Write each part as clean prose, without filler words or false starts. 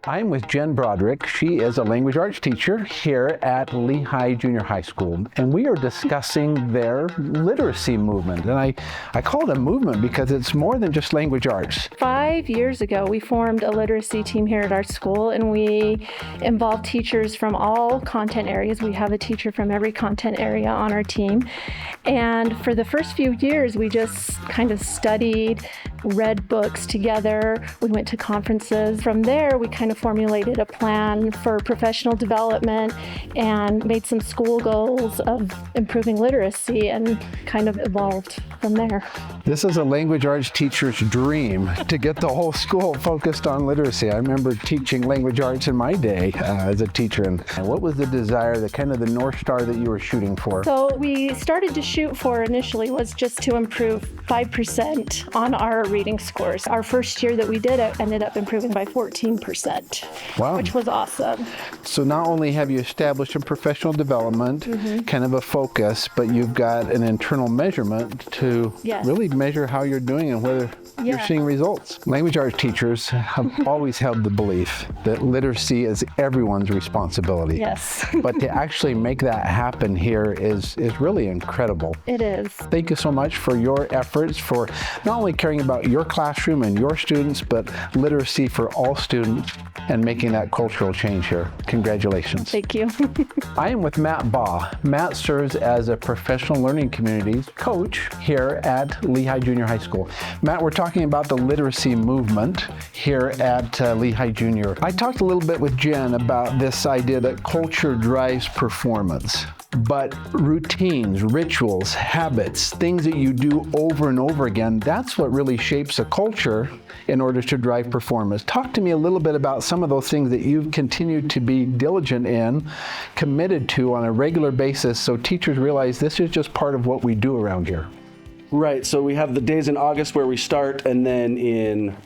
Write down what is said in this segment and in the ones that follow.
I'm with Jen Broderick. She is a language arts teacher here at Lehi Junior High School, and we are discussing their literacy movement. And I call it a movement because it's more than just language arts. 5 years ago, we formed a literacy team here at our school, and we involve teachers from all content areas. We have a teacher from every content area on our team. And for the first few years, we just kind of studied, read books together. We went to conferences. From there, we kind of formulated a plan for professional development and made some school goals of improving literacy and kind of evolved from there. This is a language arts teacher's dream, to get the whole school focused on literacy. I remember teaching language arts in my day as a teacher. And what was the desire, the kind of the North Star that you were shooting for? So we started to shoot for initially was just to improve 5% on our reading scores. Our first year that we did it ended up improving by 14%, wow, which was awesome. So not only have you established a professional development, kind of a focus, but you've got an internal measurement to really measure how you're doing and whether you're seeing results. Language arts teachers have always held the belief that literacy is everyone's responsibility. Yes. But to actually make that happen here is really incredible. It is. Thank you so much for your efforts, for not only caring about your classroom and your students, but literacy for all students and making that cultural change here. Congratulations. Thank you. I am with Matt Baugh. Matt serves as a professional learning communities coach here at Lehi Junior High School. Matt, we're talking about the literacy movement here at Lehi Junior. I talked a little bit with Jen about this idea that culture drives performance. But routines, rituals, habits, things that you do over and over again, that's what really shapes a culture in order to drive performance. Talk to me a little bit about some of those things that you've continued to be diligent in, committed to on a regular basis, so teachers realize this is just part of what we do around here. Right, so we have the days in August where we start, and then in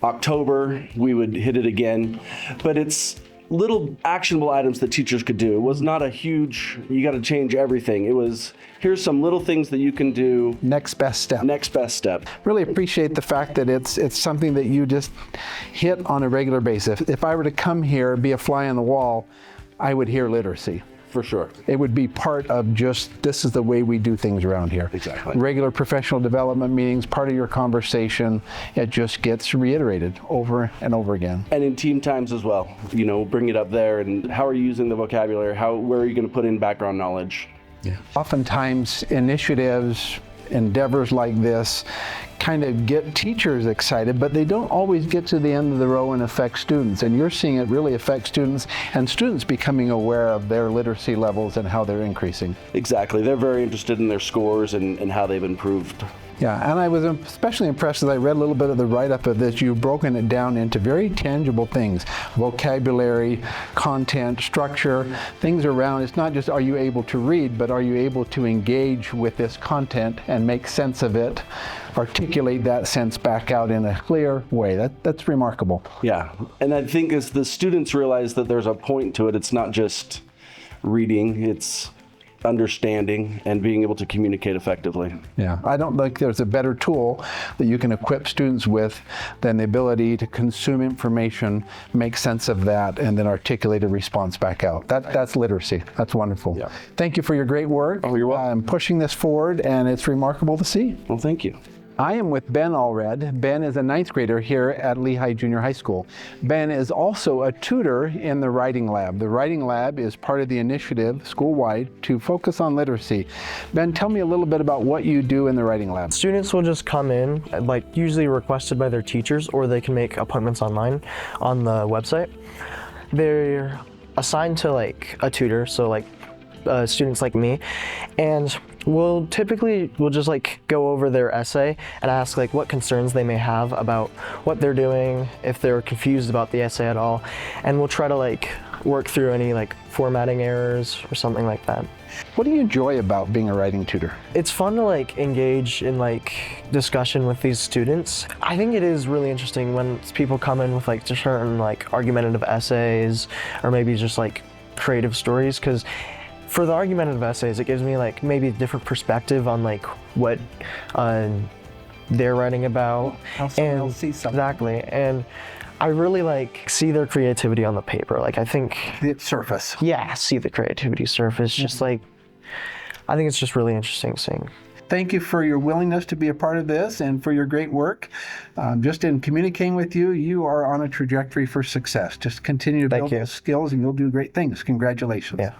October we would hit it again. But it's little actionable items that teachers could do. It was not a huge, you got to change everything. It was, here's some little things that you can do. Next best step. Next best step. Really appreciate the fact that it's something that you just hit on a regular basis. If I were to come here, be a fly on the wall, I would hear literacy. For sure. It would be part of just, this is the way we do things around here. Exactly. Regular professional development meetings, part of your conversation, it just gets reiterated over and over again. And in team times as well, you know, bring it up there and how are you using the vocabulary? Where are you going to put in background knowledge? Yeah. Oftentimes initiatives, endeavors like this kind of get teachers excited, but they don't always get to the end of the row and affect students. And you're seeing it really affect students, and students becoming aware of their literacy levels and how they're increasing. Exactly. They're very interested in their scores and how they've improved. Yeah, and I was especially impressed as I read a little bit of the write-up of this. You've broken it down into very tangible things: vocabulary, content, structure, things around. It's not just are you able to read, but are you able to engage with this content and make sense of it, articulate that sense back out in a clear way. That's remarkable. Yeah, and I think as the students realize that there's a point to it, it's not just reading, it's understanding and being able to communicate effectively. Yeah, I don't think there's a better tool that you can equip students with than the ability to consume information, make sense of that, and then articulate a response back out. That's literacy. That's wonderful. Yeah. Thank you for your great work. Oh, you're welcome. Pushing this forward, and it's remarkable to see. Well, thank you. I am with Ben Allred. Ben is a 9th grader here at Lehi Junior High School. Ben is also a tutor in the Writing Lab. The Writing Lab is part of the initiative, Schoolwide, to focus on literacy. Ben, tell me a little bit about what you do in the Writing Lab. Students will just come in, like usually requested by their teachers, or they can make appointments online on the website. They're assigned to like a tutor, so like students like me, and we'll just like go over their essay and ask like what concerns they may have about what they're doing, if they're confused about the essay at all, and we'll try to like work through any like formatting errors or something like that. What do you enjoy about being a writing tutor? It's fun to like engage in like discussion with these students. I think it is really interesting when people come in with like certain like argumentative essays or maybe just like creative stories, because for the argumentative essays, it gives me like maybe a different perspective on like what they're writing about. How someone else sees something. Exactly. And I really like see their creativity on the paper. Like I think, The surface. yeah, see the creativity surface. Just like, I think it's just really interesting seeing. Thank you for your willingness to be a part of this and for your great work. Just in communicating with you, you are on a trajectory for success. Just continue to build you. those skills and you'll do great things. Congratulations. Yeah.